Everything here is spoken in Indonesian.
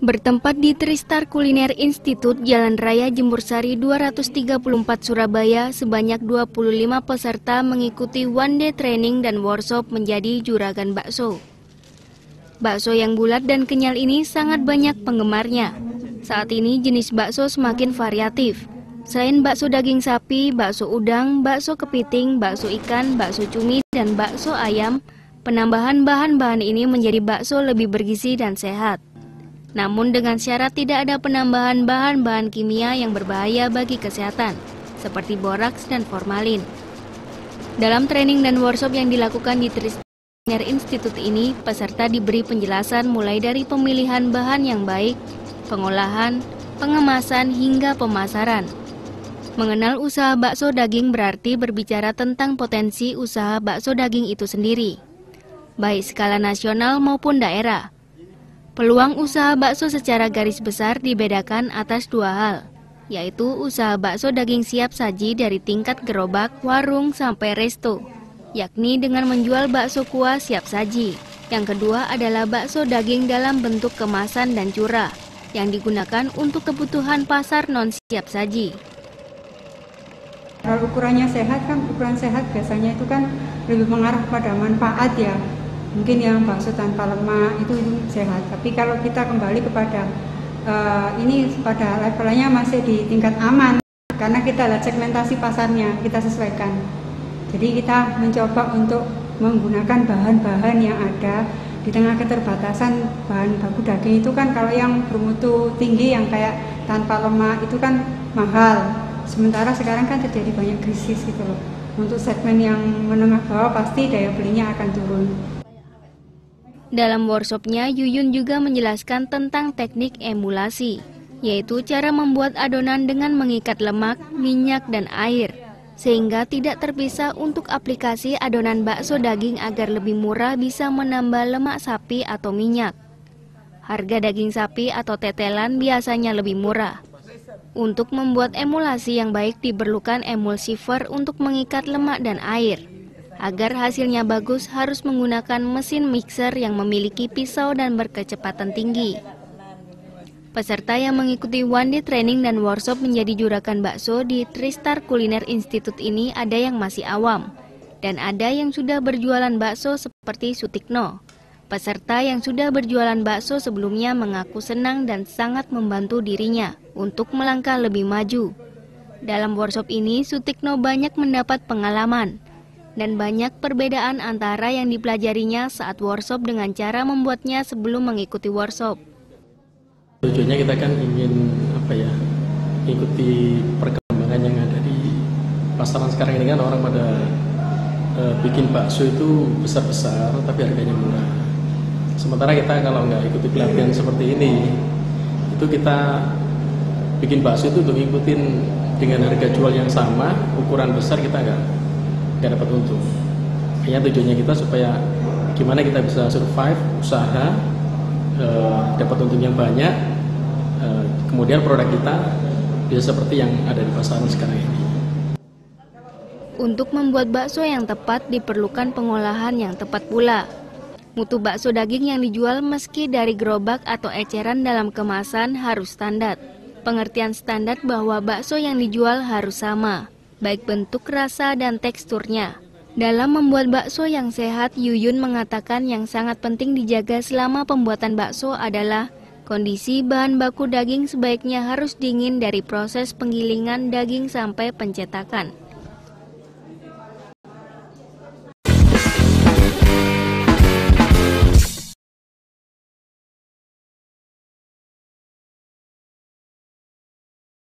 Bertempat di Tristar Kuliner Institute Jalan Raya Jembur Sari 234 Surabaya, sebanyak 25 peserta mengikuti one day training dan workshop menjadi juragan bakso. Bakso yang bulat dan kenyal ini sangat banyak penggemarnya. Saat ini jenis bakso semakin variatif. Selain bakso daging sapi, bakso udang, bakso kepiting, bakso ikan, bakso cumi, dan bakso ayam, penambahan bahan-bahan ini menjadi bakso lebih bergizi dan sehat. Namun dengan syarat tidak ada penambahan bahan-bahan kimia yang berbahaya bagi kesehatan, seperti boraks dan formalin. Dalam training dan workshop yang dilakukan di Tristar Institute ini, peserta diberi penjelasan mulai dari pemilihan bahan yang baik, pengolahan, pengemasan, hingga pemasaran. Mengenal usaha bakso daging berarti berbicara tentang potensi usaha bakso daging itu sendiri, baik skala nasional maupun daerah. Peluang usaha bakso secara garis besar dibedakan atas dua hal, yaitu usaha bakso daging siap saji dari tingkat gerobak, warung, sampai resto, yakni dengan menjual bakso kuah siap saji. Yang kedua adalah bakso daging dalam bentuk kemasan dan curah, yang digunakan untuk kebutuhan pasar non siap saji. Kalau ukurannya sehat kan, ukuran sehat biasanya itu kan lebih mengarah pada manfaat ya. Mungkin yang bakso tanpa lemak itu sehat, tapi kalau kita kembali kepada ini pada levelnya masih di tingkat aman, karena kita lihat segmentasi pasarnya, kita sesuaikan. Jadi kita mencoba untuk menggunakan bahan-bahan yang ada di tengah keterbatasan bahan baku daging itu kan, kalau yang bermutu tinggi yang kayak tanpa lemak itu kan mahal. Sementara sekarang kan terjadi banyak krisis gitu loh. Untuk segmen yang menengah bawah pasti daya belinya akan turun. Dalam workshopnya, Yuyun juga menjelaskan tentang teknik emulasi, yaitu cara membuat adonan dengan mengikat lemak, minyak, dan air, sehingga tidak terpisah. Untuk aplikasi adonan bakso daging agar lebih murah bisa menambah lemak sapi atau minyak. Harga daging sapi atau tetelan biasanya lebih murah. Untuk membuat emulasi yang baik diperlukan emulsifer untuk mengikat lemak dan air. Agar hasilnya bagus harus menggunakan mesin mixer yang memiliki pisau dan berkecepatan tinggi. Peserta yang mengikuti one day training dan workshop menjadi juragan bakso di Tristar Kuliner Institute ini ada yang masih awam, dan ada yang sudah berjualan bakso seperti Sutikno. Peserta yang sudah berjualan bakso sebelumnya mengaku senang dan sangat membantu dirinya untuk melangkah lebih maju. Dalam workshop ini, Sutikno banyak mendapat pengalaman dan banyak perbedaan antara yang dipelajarinya saat workshop dengan cara membuatnya sebelum mengikuti workshop. Tujuannya kita kan ingin ikuti perkembangan yang ada di pasaran sekarang ini kan, orang pada bikin bakso itu besar-besar tapi harganya murah. Sementara kita kalau nggak ikuti pelatihan seperti ini, itu kita bikin bakso itu untuk ngikutin dengan harga jual yang sama, ukuran besar kita nggak dapat untung. Akhirnya tujuannya kita supaya gimana kita bisa survive, usaha, dapat untung yang banyak, kemudian produk kita bisa seperti yang ada di pasaran sekarang ini. Untuk membuat bakso yang tepat diperlukan pengolahan yang tepat pula. Mutu bakso daging yang dijual meski dari gerobak atau eceran dalam kemasan harus standar. Pengertian standar bahwa bakso yang dijual harus sama, baik bentuk, rasa, dan teksturnya. Dalam membuat bakso yang sehat, Yuyun mengatakan yang sangat penting dijaga selama pembuatan bakso adalah kondisi bahan baku daging sebaiknya harus dingin dari proses penggilingan daging sampai pencetakan.